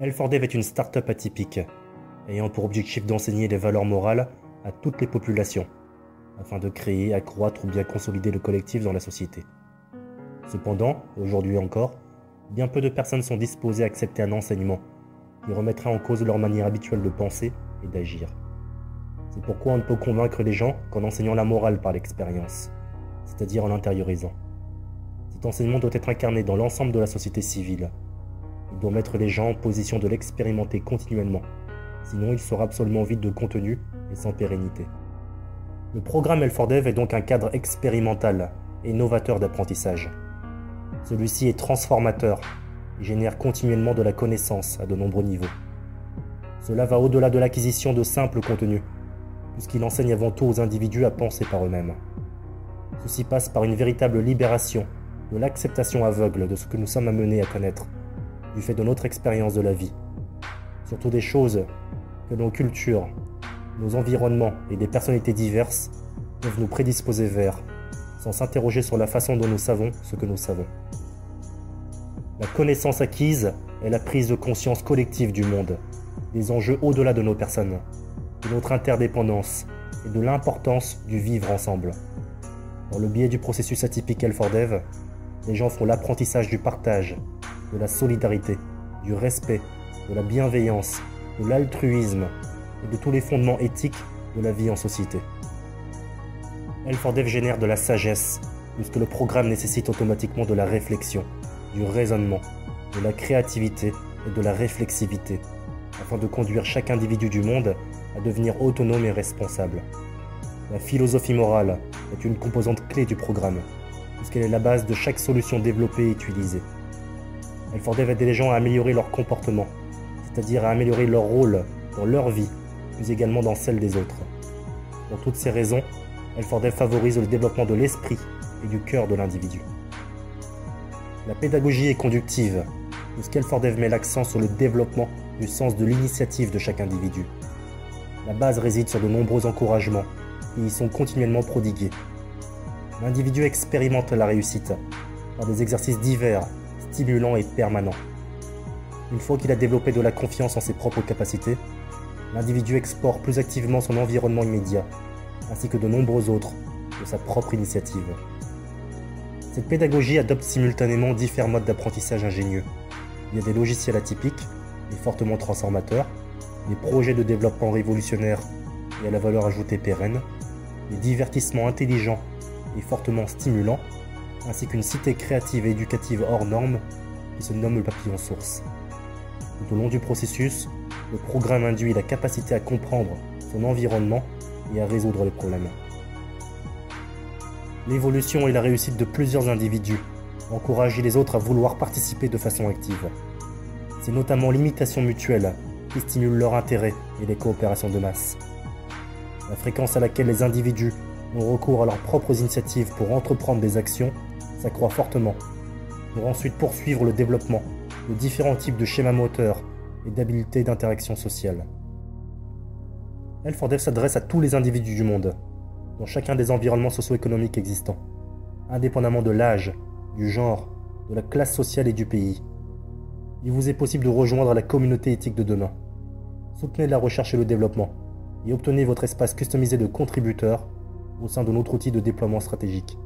L4Dev est une start-up atypique, ayant pour objectif d'enseigner les valeurs morales à toutes les populations, afin de créer, accroître ou bien consolider le collectif dans la société. Cependant, aujourd'hui encore, bien peu de personnes sont disposées à accepter un enseignement qui remettrait en cause leur manière habituelle de penser et d'agir. C'est pourquoi on ne peut convaincre les gens qu'en enseignant la morale par l'expérience, c'est-à-dire en l'intériorisant. Cet enseignement doit être incarné dans l'ensemble de la société civile. Il doit mettre les gens en position de l'expérimenter continuellement, sinon il sera absolument vide de contenu et sans pérennité. Le programme L4Dev est donc un cadre expérimental et novateur d'apprentissage. Celui-ci est transformateur et génère continuellement de la connaissance à de nombreux niveaux. Cela va au-delà de l'acquisition de simples contenus, puisqu'il enseigne avant tout aux individus à penser par eux-mêmes. Ceci passe par une véritable libération de l'acceptation aveugle de ce que nous sommes amenés à connaître, du fait de notre expérience de la vie. Surtout des choses que nos cultures, nos environnements et des personnalités diverses peuvent nous prédisposer vers, sans s'interroger sur la façon dont nous savons ce que nous savons. La connaissance acquise est la prise de conscience collective du monde, des enjeux au-delà de nos personnes, de notre interdépendance et de l'importance du vivre ensemble. Par le biais du processus atypique L4Dev, les gens font l'apprentissage du partage, de la solidarité, du respect, de la bienveillance, de l'altruisme et de tous les fondements éthiques de la vie en société. L4Dev génère de la sagesse, puisque le programme nécessite automatiquement de la réflexion, du raisonnement, de la créativité et de la réflexivité, afin de conduire chaque individu du monde à devenir autonome et responsable. La philosophie morale est une composante clé du programme, puisqu'elle est la base de chaque solution développée et utilisée. L4Dev aide les gens à améliorer leur comportement, c'est-à-dire à améliorer leur rôle dans leur vie, mais également dans celle des autres. Pour toutes ces raisons, L4Dev favorise le développement de l'esprit et du cœur de l'individu. La pédagogie est conductive, puisqu'L4Dev met l'accent sur le développement du sens de l'initiative de chaque individu. La base réside sur de nombreux encouragements qui y sont continuellement prodigués. L'individu expérimente la réussite par des exercices divers, stimulants et permanents. Une fois qu'il a développé de la confiance en ses propres capacités, l'individu explore plus activement son environnement immédiat, ainsi que de nombreux autres de sa propre initiative. Cette pédagogie adopte simultanément différents modes d'apprentissage ingénieux. Il y a des logiciels atypiques et fortement transformateurs, des projets de développement révolutionnaires et à la valeur ajoutée pérenne, des divertissements intelligents et fortement stimulants, ainsi qu'une cité créative et éducative hors norme qui se nomme le papillon source. Tout au long du processus, le programme induit la capacité à comprendre son environnement et à résoudre les problèmes. L'évolution et la réussite de plusieurs individus encouragent les autres à vouloir participer de façon active. C'est notamment l'imitation mutuelle qui stimule leur intérêt et les coopérations de masse. La fréquence à laquelle les individus ont recours à leurs propres initiatives pour entreprendre des actions s'accroît fortement, pour ensuite poursuivre le développement de différents types de schémas moteurs et d'habiletés d'interaction sociale. L4Dev s'adresse à tous les individus du monde, dans chacun des environnements socio-économiques existants, indépendamment de l'âge, du genre, de la classe sociale et du pays. Il vous est possible de rejoindre la communauté éthique de demain. Soutenez la recherche et le développement, et obtenez votre espace customisé de contributeurs au sein de notre outil de déploiement stratégique.